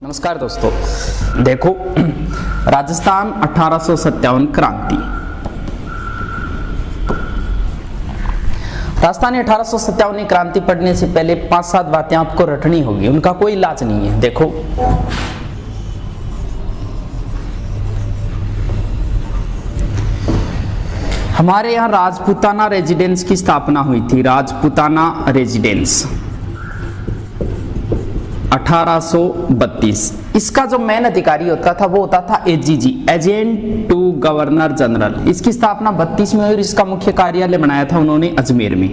नमस्कार दोस्तों, देखो राजस्थान 1857 क्रांति। राजस्थान 1857 क्रांति पढ़ने से पहले 5-7 बातें आपको रटनी होगी, उनका कोई इलाज नहीं है। देखो, हमारे यहाँ राजपूताना रेजिडेंस की स्थापना हुई थी। राजपूताना रेजिडेंस 1832। इसका जो मेन अधिकारी होता था वो होता था AGG, agent to governor general. इसकी स्थापना 32 में हुई और इसका मुख्य कार्यालय बनाया था उन्होंने अजमेर में।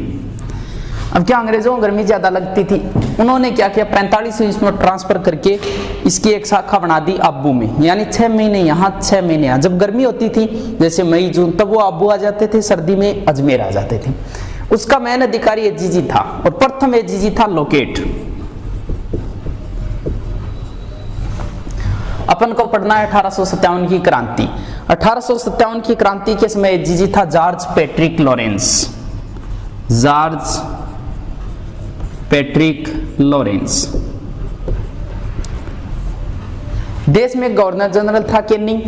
अब क्या अंग्रेजों को गर्मी ज्यादा लगती थी, उन्होंने क्या किया 45 में इसमें ट्रांसफर करके इसकी एक शाखा बना दी आबू में, यानी 6 महीने यहाँ 6 महीने यहाँ। जब गर्मी होती थी जैसे मई जून, तब वो आबू आ जाते थे, सर्दी में अजमेर आ जाते थे। उसका मेन अधिकारी एजीजी था और प्रथम एजीजी था लोकेट। अपन को पढ़ना है 1857 की क्रांति। 1857 की क्रांति के समय एजीजी था George Patrick Lawrence. George Patrick Lawrence. देश में गवर्नर जनरल था कैनिंग,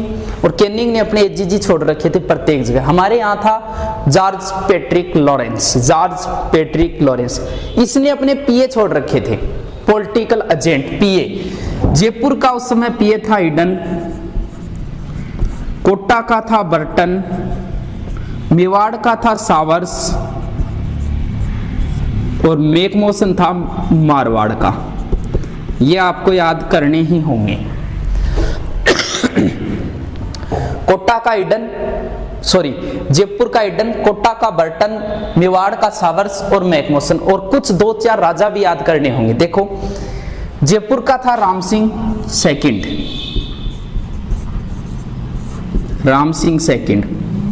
और कैनिंग ने अपने एजीजी छोड़ रखे थे प्रत्येक जगह। हमारे यहाँ था George Patrick Lawrence. George Patrick Lawrence, इसने अपने पीए छोड़ रखे थे, पॉलिटिकल एजेंट पीए। जयपुर का उस समय पीए था ईडन, कोटा का था बर्टन, मेवाड़ का था सावर्स और मैकमोसन था मारवाड़ का। ये आपको याद करने ही होंगे। कोटा का ईडन, जयपुर का ईडन, कोटा का बर्टन, मेवाड़ का सावर्स और मैकमोसन, और कुछ 2-4 राजा भी याद करने होंगे। देखो, जयपुर का था राम सिंह सेकंड, राम सिंह सेकंड।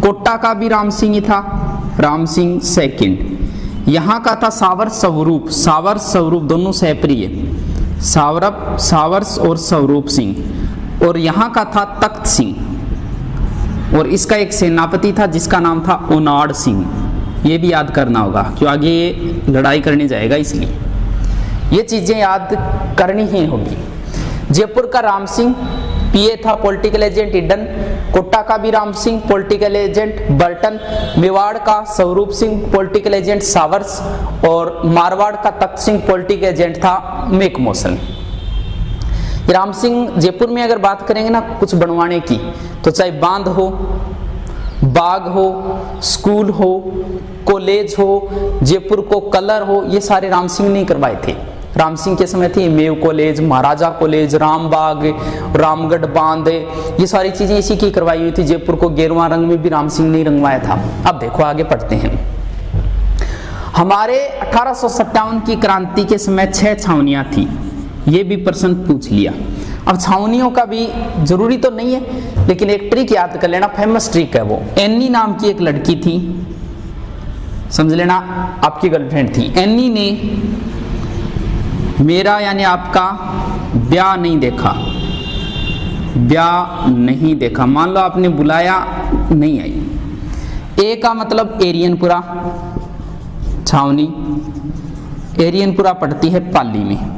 कोटा का भी राम सिंह ही था, राम सिंह सेकंड। यहाँ का था सावर्स स्वरूप, सावर्स स्वरूप दोनों सहप्रिय, सावर्स और स्वरूप सिंह। और यहाँ का था तख्त सिंह, और इसका एक सेनापति था जिसका नाम था ओनाड सिंह। ये भी याद करना होगा क्यों आगे ये लड़ाई करने जाएगा, इसलिए ये चीजें याद करनी ही होगी। जयपुर का राम सिंह पीए था, पॉलिटिकल एजेंट ईडन। कोटा का भी Ram Singh, political agent Burton. Mewar का Swaroop Singh, political agent showers. और मारवाड़ का तख्त सिंह, पॉलिटिकल एजेंट था मैकमोसन। राम सिंह जयपुर में अगर बात करेंगे ना कुछ बनवाने की, तो चाहे बांध हो, बाग हो, स्कूल हो, कॉलेज हो, जयपुर को कलर हो, ये सारे राम सिंह ने करवाए थे। राम सिंह के समय थी मेव कॉलेज, महाराजा कॉलेज, रामबाग, रामगढ़ बांध, ये सारी चीजें इसी की करवाई हुई थी। जयपुर को गेरुआ रंग में भी राम सिंह ने रंगवाया था। अब देखो आगे पढ़ते हैं। हमारे 1857 की क्रांति के समय 6 छावनियां थी। ये भी प्रश्न पूछ लिया। अब छावनियों का भी जरूरी तो नहीं है, लेकिन एक ट्रिक याद कर लेना, फेमस ट्रिक है वो। एनी नाम की एक लड़की थी, समझ लेना, आपकी गर्लफ्रेंड थी। एनी ने मेरा यानी आपका ब्याह नहीं देखा, ब्याह नहीं देखा। मान लो आपने बुलाया, नहीं आई। ए का मतलब एरियनपुरा छावनी, एरियनपुरा पड़ती है पाली में।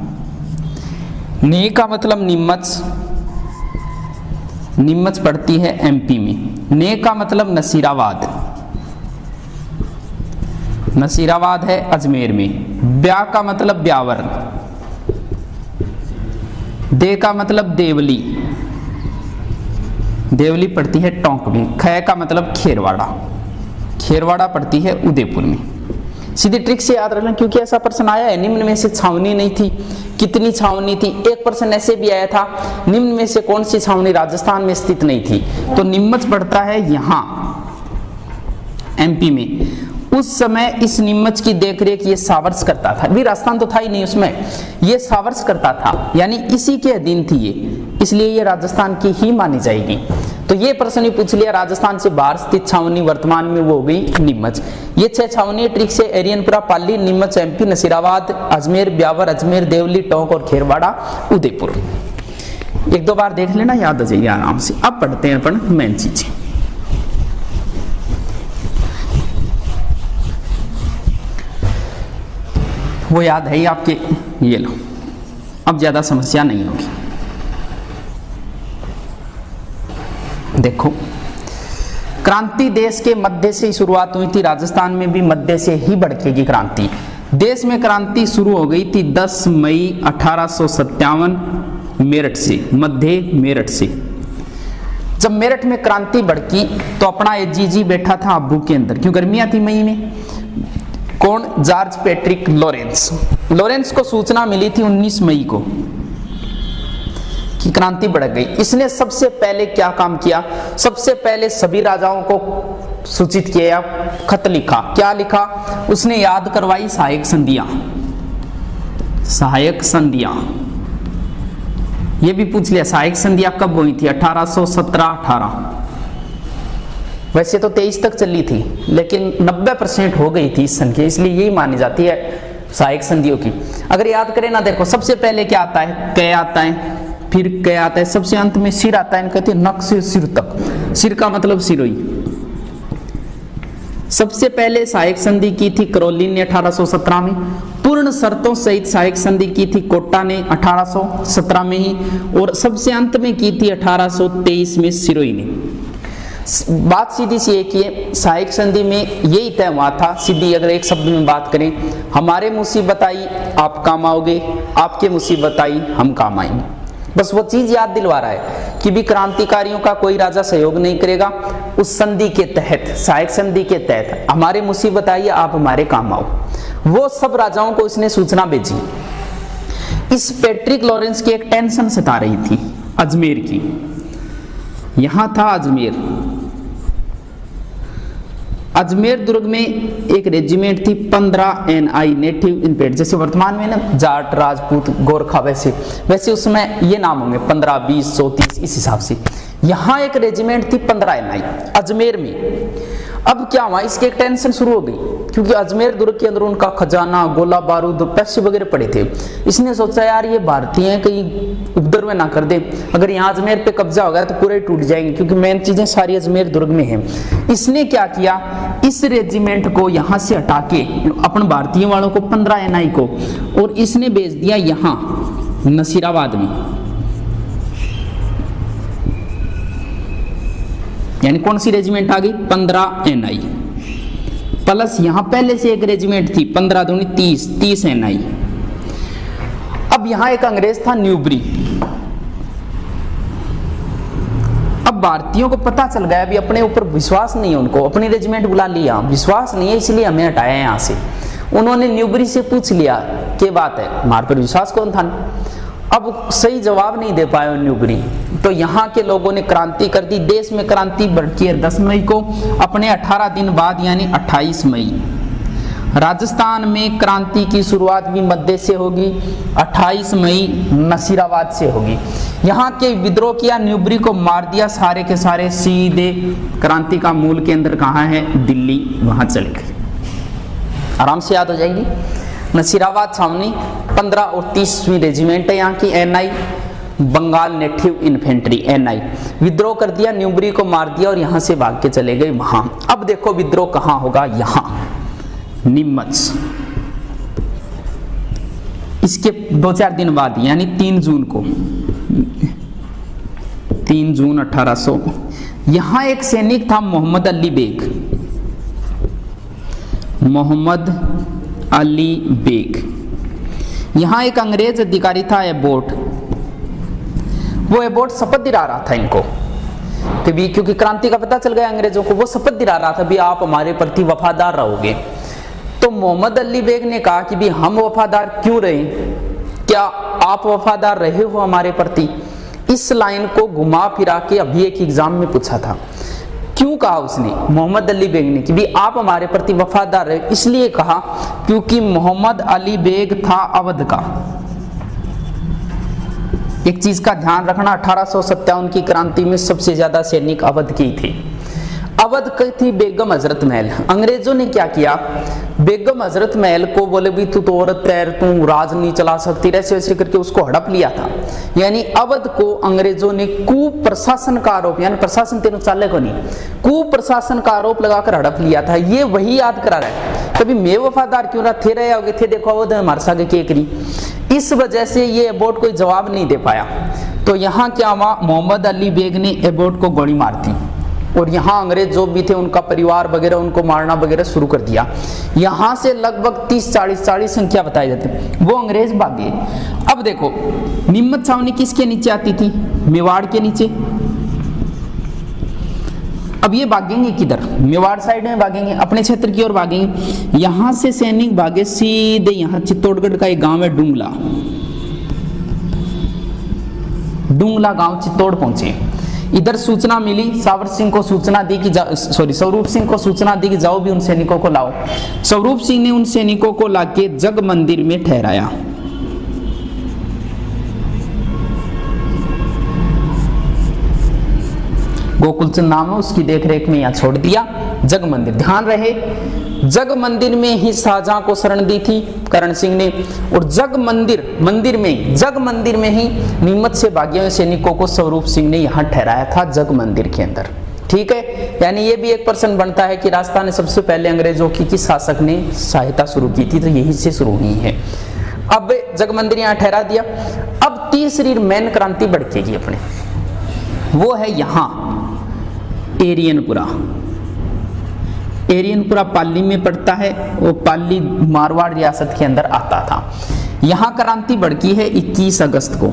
ने का मतलब नीमच, नीमच पड़ती है एमपी में। ने का मतलब नसीराबाद, नसीराबाद है अजमेर में। ब्या का मतलब ब्यावर। दे का मतलब देवली, देवली पड़ती है टोंक में। ख का मतलब खेरवाड़ा, खेरवाड़ा पड़ती है उदयपुर में। सीधी ट्रिक से याद रखना, क्योंकि ऐसा प्रश्न आया है निम्न में से छावनी नहीं थी, कितनी छावनी थी। एक प्रश्न ऐसे भी आया था, निम्न में से कौन सी छावनी राजस्थान में स्थित नहीं थी, तो नीमच पड़ता है यहाँ एमपी में। उस समय इस नीमच की देखरेख ये सावर्स करता था, भी राजस्थान तो था ही नहीं उसमें, ये सावर्स करता था, यानी इसी के अधीन थी ये, इसलिए ये राजस्थान की ही मानी जाएगी। तो ये प्रश्न ही पूछ लिया, राजस्थान से बाहर स्थित छावनी वर्तमान में वो हो गई नीमच। ये 6 छावनी ट्रिक से एरियनपुरा, पाली, नीमच एमपी, नसीराबाद, अजमेर, ब्यावर, अजमेर, देवली, टोंक और खेरवाड़ा उदयपुर। 1-2 बार देख लेना, याद आ जाएगी आराम से। अब पढ़ते हैं अपन मेन चीजें। वो याद है ही आपके, ये लो, अब ज्यादा समस्या नहीं होगी। देखो, क्रांति देश के मध्य से ही शुरुआत हुई थी, राजस्थान में भी मध्य से ही भड़केगी क्रांति। देश में क्रांति शुरू हो गई थी 10 मई 1857 मेरठ से, मध्य मेरठ से। जब मेरठ में क्रांति भड़की तो अपना एजीजी बैठा था आबू के अंदर, क्यों गर्मियां थी मई में। कौन? George Patrick Lawrence. लॉरेंस को सूचना मिली थी 19 मई को कि क्रांति भड़क गई। इसने सबसे पहले क्या काम किया? सबसे पहले सभी राजाओं को सूचित किया, खत लिखा। क्या लिखा? उसने याद करवाई सहायक संधियां। सहायक संधियां ये भी पूछ लिया, सहायक संधियां कब हुई थी? 1817-18। वैसे तो 23 तक चली थी, लेकिन 90% हो गई थी इस संख्या, इसलिए यही मानी जाती है सहायक संधियों की। अगर याद करें ना, देखो सबसे पहले क्या आता है? कै आता है, फिर कै आता है, सबसे अंत में सिर आता है। कहते हैं नख से सिर तक, सिर का मतलब सिरोई। सबसे पहले सहायक संधि की थी करौलिन ने 1817 में, पूर्ण शर्तों सहित सहायक संधि की थी कोटा ने 1817 में ही, और सबसे अंत में की थी 1823 में सिरोई ने। बात सीधी सी एक है, सहायक संधि में यही तय हुआ था, सीधी अगर एक शब्द में बात करें, हमारे मुसीबत आई आप काम आओगे, आपके मुसीबत आई हम काम आएंगे। बस वो चीज याद दिलवा रहा है कि भी क्रांतिकारियों का कोई राजा सहयोग नहीं करेगा। उस संधि के तहत, सहायक संधि के तहत, हमारे मुसीबत आई आप हमारे काम आओ। वो सब राजाओं को इसने सूचना भेजी। इस पैट्रिक लॉरेंस की एक टेंशन सता रही थी अजमेर की। यहां था अजमेर, अजमेर दुर्ग में एक रेजिमेंट थी 15 NI नेटिव इनफेंट्री। जैसे वर्तमान में ना जाट, राजपूत, गोरखा, वैसे उस समय ये नाम होंगे 15, 20, 130 इस हिसाब से। यहाँ एक रेजिमेंट थी 15 NI अजमेर में। अब क्या हुआ, इसकी एक टेंशन शुरू हो गई, क्योंकि अजमेर दुर्ग के अंदर उनका खजाना, गोला बारूद, पैसे वगैरह पड़े थे। इसने सोचा यार ये भारतीय हैं, कहीं उपद्रव ना कर दे, अगर यहाँ अजमेर पे कब्जा हो गया तो पूरे टूट जाएंगे, क्योंकि मेन चीजें सारी अजमेर दुर्ग में हैं। इसने क्या किया, इस रेजिमेंट को यहाँ से हटा के अपन भारतीय वालों को 15 NI को, और इसने भेज दिया यहाँ नसीराबाद में। यानी कौन सी रेजिमेंट आ गई? 15 NI प्लस यहां पहले से एक रेजिमेंट थी 15 दूनी 30 NI। अब यहां एक अंग्रेज था न्यूबरी। अब भारतीयों को पता चल गया भी अपने ऊपर विश्वास नहीं है, उनको अपनी रेजिमेंट बुला लिया, विश्वास नहीं है इसलिए हमें हटाया है यहां से। उन्होंने न्यूबरी से पूछ लिया क्या बात है, हमारे पर विश्वास कौन था। अब सही जवाब नहीं दे पाए न्यूबरी, तो यहाँ के लोगों ने क्रांति कर दी। देश में क्रांति भड़की है 10 मई को, अपने 18 दिन बाद यानी 28 मई। राजस्थान में क्रांति की शुरुआत भी मध्य से होगी, 28 मई नसीराबाद से होगी। यहाँ के विद्रोह किया, न्यूबरी को मार दिया, सारे के सारे सीधे क्रांति का मूल केंद्र कहाँ है? दिल्ली, वहां चले गए। आराम से याद हो जाएगी। नसीराबाद छावनी 15 और 30वीं रेजिमेंट है यहाँ की NI, Bengal native infantry NI। विद्रोह कर दिया, न्यूबरी को मार दिया और यहाँ से भाग के चले गए वहां। अब देखो विद्रोह कहाँ होगा? यहाँ नीमच। इसके 2-4 दिन बाद यानी 3 जून को, 3 जून 1800, यहाँ एक सैनिक था मोहम्मद अली बेग। मोहम्मद अली बेग। यहाँ एक अंग्रेज अधिकारी था एबोट। वो एबोट शपथ दिला रहा था इनको कि क्योंकि क्रांति का पता चल गया अंग्रेजों को, वो शपथ दिला रहा था भी आप हमारे प्रति वफादार रहोगे। तो मोहम्मद अली बेग ने कहा कि भी हम वफादार क्यों रहे, क्या आप वफादार रहे हो हमारे प्रति? इस लाइन को घुमा फिरा के अभी एक एग्जाम में पूछा था। क्यों कहा उसने, मोहम्मद अली बेग ने, कि भी आप हमारे प्रति वफादार रहे? इसलिए कहा क्योंकि मोहम्मद अली बेग था अवध का। एक चीज का ध्यान रखना, 1857 की क्रांति में सबसे ज्यादा सैनिक अवध की थे। अवध की थी बेगम हजरत महल। अंग्रेजों ने क्या किया, बेगम हजरत महल को बोले भी तू तो औरत है, तू राज नहीं चला सकती, ऐसे वैसे करके उसको हड़प लिया था। यानी अवध को अंग्रेजों ने कुप्रशासन का आरोप, यानी प्रशासन तेरे चाले को नहीं, कुप्रशासन का आरोप लगाकर हड़प लिया था। ये वही याद करा रहा है, कभी मैं वफादार क्यों रहा थे, रहे होगे थे, देखो अवध हमारे सागे के करी। इस वजह से ये एबोट कोई जवाब नहीं दे पाया। तो यहाँ क्या हुआ, मोहम्मद अली बेग ने एबोट को गोली मार दी और यहाँ अंग्रेज जो भी थे उनका परिवार वगैरह उनको मारना वगैरह शुरू कर दिया। यहाँ से लगभग 30-40 संख्या बताई जाती, वो अंग्रेज भागे। अब देखो निम्मत छावनी किसके नीचे आती थी, मेवाड़ के नीचे। अब ये भागेंगे किधर, मेवाड़ साइड में भागेंगे, अपने क्षेत्र की ओर भागेंगे। यहाँ से सैनिक भागे सीधे यहाँ चित्तौड़गढ़ का एक गांव है डुंगला, डुंगला गांव चित्तौड़ पहुंचे। इधर सूचना मिली, सावर सिंह को सूचना दी कि स्वरूप सिंह को सूचना दी कि जाओ भी उन सैनिकों को लाओ। स्वरूप सिंह ने उन सैनिकों को लाके जग मंदिर में ठहराया। गोकुलचंद नाम है उसकी देखरेख में यहाँ छोड़ दिया जग मंदिर। ध्यान रहे जग मंदिर में ही शाहजहां को शरण दी थी करण सिंह ने, और जग मंदिर में ही नीमच से भागे हुए सैनिकों को स्वरूप सिंह ने यहाँ ठहराया था जग मंदिर के अंदर। ठीक है, यानी ये भी एक प्रश्न बनता है कि राजस्थान में सबसे पहले अंग्रेजों की किस शासक ने सहायता शुरू की थी, तो यही से शुरू हुई है। अब जग मंदिर यहाँ ठहरा दिया। अब तीसरी मेन क्रांति भड़केगी अपने, वो है यहाँ एरियनपुरा। एरियनपुरा पाली में पड़ता है, वो पाली मारवाड़ रियासत के अंदर आता था। यहाँ क्रांति भड़की है 21 अगस्त को।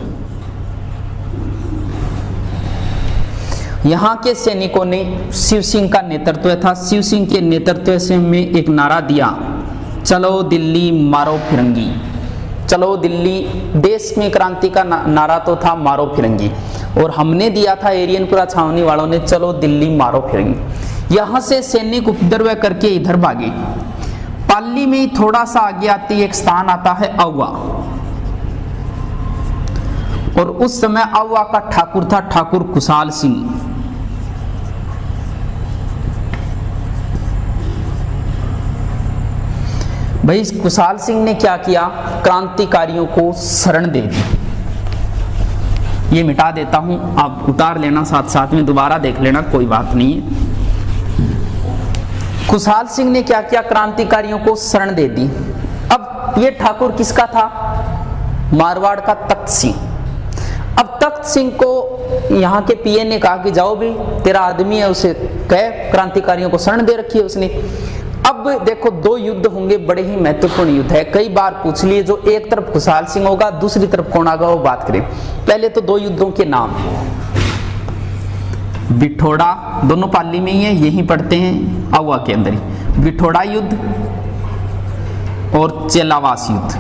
यहाँ के सैनिकों ने शिव सिंह का नेतृत्व था, शिव सिंह के नेतृत्व से में एक नारा दिया, चलो दिल्ली मारो फिरंगी। चलो दिल्ली, देश में क्रांति का नारा तो था मारो फिरंगी, और हमने दिया था एरियनपुरा छावनी वालों ने चलो दिल्ली मारो फिरंगी। यहां से सैनिक उपद्रव करके इधर भागे। पाली में ही थोड़ा सा आगे आती एक स्थान आता है अव्वा, और उस समय अव्वा का ठाकुर था ठाकुर खुशाल सिंह। भाई खुशाल सिंह ने क्या किया, क्रांतिकारियों को शरण दे दी। ये मिटा देता हूं, आप उतार लेना साथ साथ में, दोबारा देख लेना, कोई बात नहीं है। खुशाल सिंह ने क्या किया, क्रांतिकारियों को शरण दे दी। अब ये ठाकुर किसका था, मारवाड़ का तख्त सिंह। अब तख्त सिंह को यहाँ के पीए ने कहा कि जाओ भी, तेरा आदमी है, उसे कह, क्रांतिकारियों को शरण दे रखी है उसने। अब देखो दो युद्ध होंगे, बड़े ही महत्वपूर्ण युद्ध है, कई बार पूछ लिए, जो एक तरफ खुशाल सिंह होगा दूसरी तरफ कौन आगा वो बात करें। पहले तो दो युद्धों के नाम, बिठोड़ा, दोनों पाली में ही है, यहीं पढ़ते हैं अव्वा के अंदर ही, बिठोड़ा युद्ध और चेलावास युद्ध।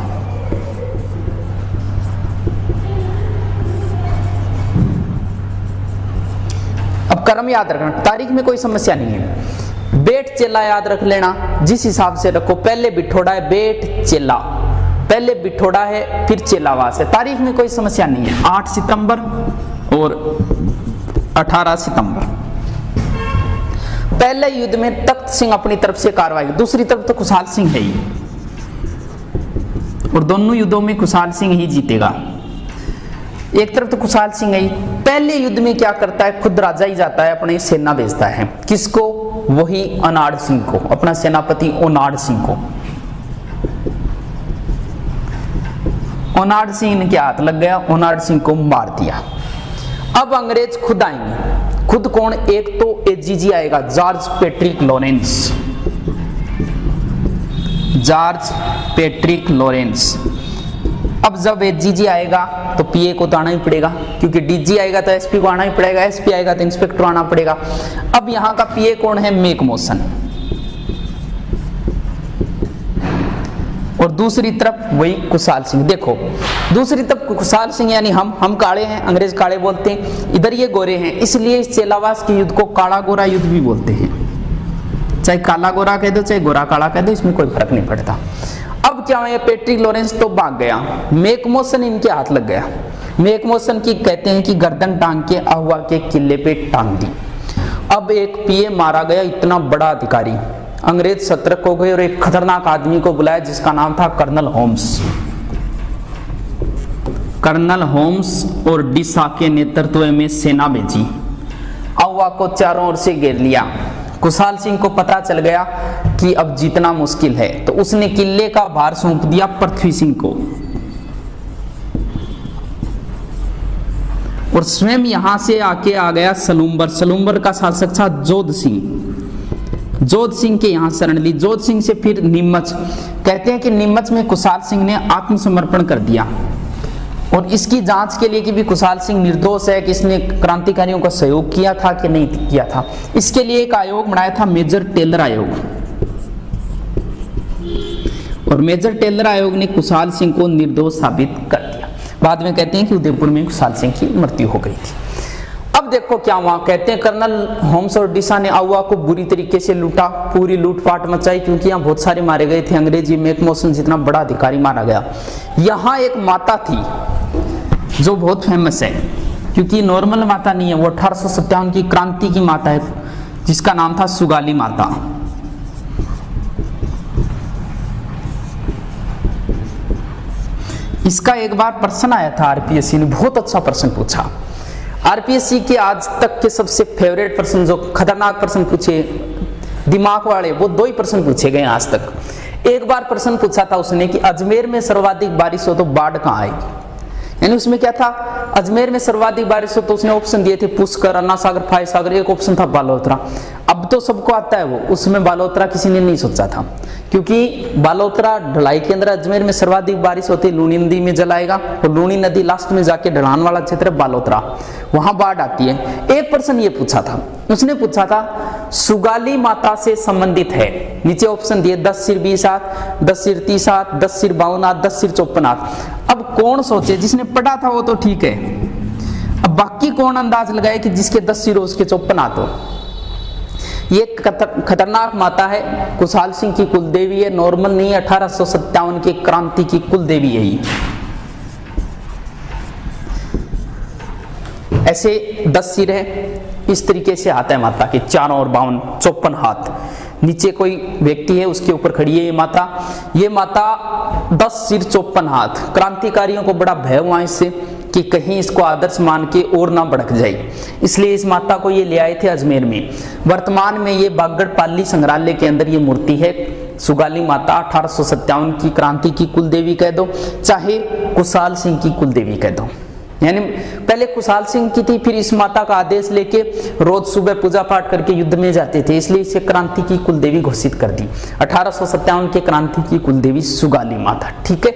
अब क्रम याद रखना, तारीख में कोई समस्या नहीं है। बेट चेला याद रख लेना, जिस हिसाब से रखो, पहले बिठोड़ा है, बेट चेला, पहले बिठोड़ा है फिर चेलावास है, तारीख में कोई समस्या नहीं है। 8 सितंबर और 18 सितंबर। पहले युद्ध में तख्त सिंह अपनी तरफ से कार्रवाई, दूसरी तरफ तो खुशाल सिंह है ही, और दोनों युद्धों में खुशाल सिंह ही जीतेगा। एक तरफ तो खुशाल सिंह है ही। पहले युद्ध में क्या करता है, खुद राजा ही जाता है, अपनी सेना भेजता है, किसको, वही अनाड़ सिंह को, अपना सेनापति ओनाड़ सिंह को। ओनाड़ सिंह के हाथ लग गया, ओनाड़ सिंह को मार दिया। अब अंग्रेज खुद आएंगे, खुद कौन, एक तो एजीजी आएगा, George Patrick Lawrence, George Patrick Lawrence. अब जब एजीजी आएगा तो पीए को तो आना ही पड़ेगा, क्योंकि डीजी आएगा तो एसपी को आना ही पड़ेगा, एसपी आएगा तो इंस्पेक्टर आना पड़ेगा। अब यहाँ का पीए कौन है, मैकमोसन, और दूसरी तरफ वही खुशाल सिंह। देखो दूसरी तरफ खुशाल सिंह यानी हम काले हैं, अंग्रेज काले बोलते हैं, इधर ये गोरे हैं, इसलिए इस चेलावास के युद्ध को काला गोरा युद्ध भी बोलते हैं। चाहे काला गोरा कह दो चाहे गोरा काला कह दो, इसमें कोई फर्क नहीं पड़ता। अब क्या हुआ, पैट्रिक लॉरेंस तो भाग गया, मैकमोसन इनके हाथ लग गया। मैकमोसन की कहते हैं कि गर्दन टांग के अव्वा के किले पे टांग दी। अब एक पीए मारा गया, इतना बड़ा अधिकारी। अंग्रेज सतर्क हो गए और एक खतरनाक आदमी को बुलाया जिसका नाम था कर्नल होम्स। कर्नल होम्स और डिसा के नेतृत्व में सेना भेजी, अव्वा को चारों ओर से घेर लिया। खुशाल सिंह को पता चल गया कि अब जीतना मुश्किल है, तो उसने किले का भार सौंप दिया पृथ्वी सिंह को। और स्वयं यहां से आके आ गया सलूम्बर। सलूम्बर का शासक था जोध सिंह। जोध सिंह के यहां शरण ली। जोध सिंह से फिर नीमच। कहते हैं कि नीमच में कुशाल सिंह ने आत्मसमर्पण कर दिया और इसकी जांच के लिए कि भी कुशाल सिंह निर्दोष है कि इसने क्रांतिकारियों का सहयोग किया था कि नहीं किया था, इसके लिए एक आयोग बनाया था, मेजर टेलर आयोग। और मेजर टेलर आयोग ने कुशाल सिंह को निर्दोष साबित कर दिया। बाद में कहते हैं कि उदयपुर में कुशाल सिंह की मृत्यु हो गई थी। अब देखो क्या हुआ। कहते हैं कर्नल होम्स और डिसा ने आउवा को बुरी तरीके से लूटा, पूरी लूटपाट मचाई, क्योंकि यहाँ बहुत सारे मारे गए थे। अंग्रेजी मैकमोसन जितना बड़ा अधिकारी मारा गया। यहाँ एक माता थी जो बहुत फेमस है, क्योंकि नॉर्मल माता नहीं है, वो 1857 की क्रांति की माता है, जिसका नाम था सुगाली माता। इसका एक बार प्रश्न आया था आरपीएससी ने, बहुत अच्छा प्रश्न पूछा। आरपीएससी के आज तक के सबसे फेवरेट प्रश्न, जो खतरनाक प्रश्न पूछे दिमाग वाले, वो 2 ही प्रश्न पूछे गए आज तक। एक बार प्रश्न पूछा था उसने कि अजमेर में सर्वाधिक बारिश हो तो बाढ़ कहाँ आएगी। यानी उसमें क्या था, अजमेर में सर्वाधिक बारिश हो तो उसने ऑप्शन दिए थे पुष्कर, अन्ना सागर, फाय सागर, एक ऑप्शन था बालोतरा। अब तो सबको आता है वो, उसमें बालोतरा किसी ने नहीं सोचा था, क्योंकि बालोतरा ढलाई के अंदर अजमेर में सर्वाधिक बारिश होती है, लूनी नदी में जलाएगा और लूनी नदी लास्ट में जाके ढलान वाला क्षेत्र बालोतरा, वहां बाढ़ आती है। एक प्रश्न ये पूछा था, उसने पूछा था सुगाली माता से संबंधित है, नीचे ऑप्शन दिए 10 सिर 20 हाथ, 10 सिर 30 हाथ, 10 सिर 52 हाथ, 10 सिर 54 हाथ। अब कौन सोचे, जिसने पढ़ा था वो तो ठीक है, अब बाकी कौन अंदाज लगाए कि जिसके 10 सिर हो उसके 54 हाथ हो। ये खतरनाक माता है, कुशाल सिंह की कुलदेवी है, नॉर्मल नहीं है, 1857 की क्रांति की कुलदेवी है ये। ऐसे 10 सिर है, इस तरीके से हाथ है माता के, चारों ओर 52 54 हाथ। नीचे कोई व्यक्ति है, उसके ऊपर खड़ी है ये माता। ये माता 10 सिर 54 हाथ। क्रांतिकारियों को बड़ा भय हुआ इससे कि कहीं इसको आदर्श मान के और ना भड़क जाए, इसलिए इस माता को ये ले आए थे अजमेर में। वर्तमान में ये बागड़ पाली संग्रहालय के अंदर ये मूर्ति है, सुगाली माता। 1857 की क्रांति की कुलदेवी कह दो, चाहे कुशाल सिंह की कुलदेवी कह दो। यानी पहले कुशाल सिंह की थी, फिर इस माता का आदेश लेके रोज सुबह पूजा पाठ करके युद्ध में जाते थे, इसलिए इसे क्रांति की कुलदेवी घोषित कर दी। 1857 के क्रांति की कुलदेवी सुगाली माता। ठीक है,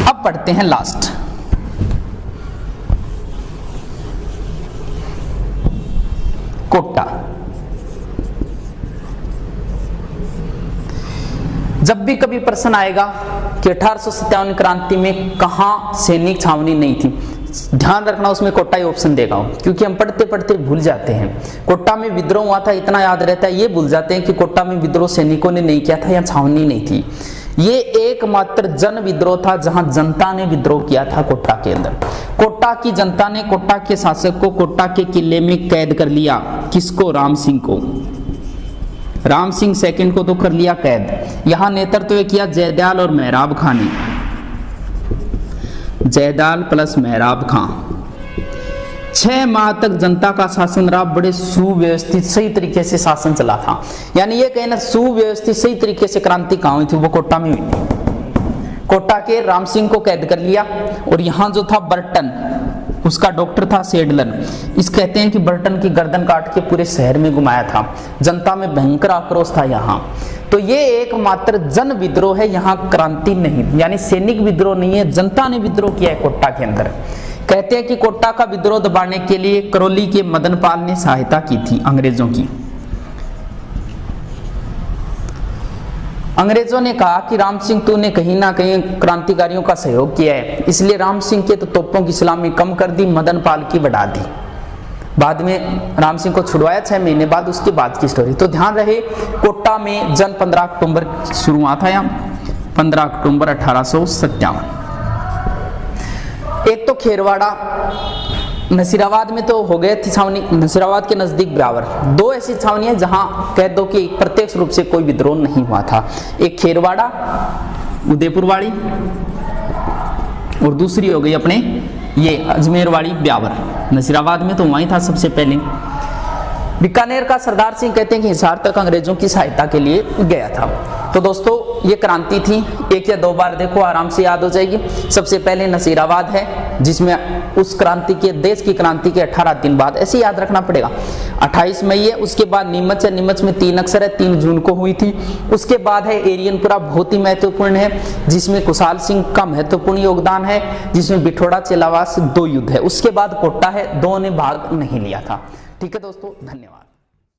अब पढ़ते हैं लास्ट। कोटा। जब भी कभी प्रश्न आएगा कि 1857 क्रांति में कहां सैनिक छावनी नहीं थी, ध्यान रखना उसमें कोटा ही ऑप्शन देगा, क्योंकि हम पढ़ते पढ़ते भूल जाते हैं। कोटा में विद्रोह हुआ था इतना याद रहता है, ये भूल जाते हैं कि कोटा में विद्रोह सैनिकों ने नहीं किया था या छावनी नहीं थी। ये एकमात्र जन विद्रोह था जहां जनता ने विद्रोह किया था कोटा के अंदर। कोटा की जनता ने कोटा के शासक को कोटा के किले में कैद कर लिया। किसको? राम सिंह को। राम सिंह सेकंड को तो कर लिया कैद। यहां नेतृत्व किया जयदयाल और मेहराब खां ने। जयदयाल प्लस मेहराब खां। 6 माह तक जनता का शासन रहा, बड़े सुव्यवस्थित सही तरीके से शासन चला था। यानी ये कहना सुव्यवस्थित सही तरीके से क्रांति कहां हुई थी, वो कोटा में हुई। कोटा के राम सिंह को कैद कर लिया और यहाँ जो था बर्टन, उसका डॉक्टर था सेडलन। इस कहते हैं कि बर्टन की गर्दन काट के पूरे शहर में घुमाया था। जनता में भयंकर आक्रोश था यहाँ। तो ये एकमात्र जन विद्रोह है, यहाँ क्रांति नहीं, यानी सैनिक विद्रोह नहीं है, जनता ने विद्रोह किया है कोटा के अंदर। कहते हैं कि कोटा का विद्रोह दबाने के लिए करौली के मदनपाल ने सहायता की थी अंग्रेजों की। अंग्रेजों ने कहा कि राम सिंह तूने कहीं ना कहीं क्रांतिकारियों का सहयोग किया है, इसलिए राम सिंह के तो तोपों की सलामी कम कर दी, मदनपाल की बढ़ा दी। बाद में राम सिंह को छुड़वाया 6 महीने बाद, उसके बाद की स्टोरी। तो ध्यान रहे, कोटा में जन 15 अक्टूबर शुरू हुआ था, यहाँ 15 अक्टूबर 1857। एक तो खेरवाड़ा, नसीराबाद में तो हो गए थी छावनी, नसीराबाद के नजदीक बराबर 2 ऐसी छावनियां जहां कह दो कि प्रत्यक्ष रूप से कोई विद्रोह नहीं हुआ था। एक खेरवाड़ा, उदयपुरवाड़ी, और दूसरी हो गई अपने ये अजमेरवाड़ी ब्यावर। नसीराबाद में तो वहीं था सबसे पहले। बीकानेर का सरदार सिंह कहते हैं कि हिसार तक अंग्रेजों की सहायता के लिए गया था। तो दोस्तों ये क्रांति थी, एक या दो बार देखो आराम से याद हो जाएगी। सबसे पहले नसीराबाद है, जिसमें उस क्रांति के, देश की क्रांति के 18 दिन बाद, ऐसे याद रखना पड़ेगा। 28 मई है। उसके बाद नीमच है, नीमच में 3 अक्षर है, 3 जून को हुई थी। उसके बाद है एरियनपुरा, बहुत ही महत्वपूर्ण है, जिसमें कुशाल सिंह का महत्वपूर्ण योगदान है, जिसमें बिठोड़ा चेलावास 2 युद्ध है। उसके बाद कोट्टा है, 2 ने भाग नहीं लिया था। ठीक है दोस्तों, धन्यवाद।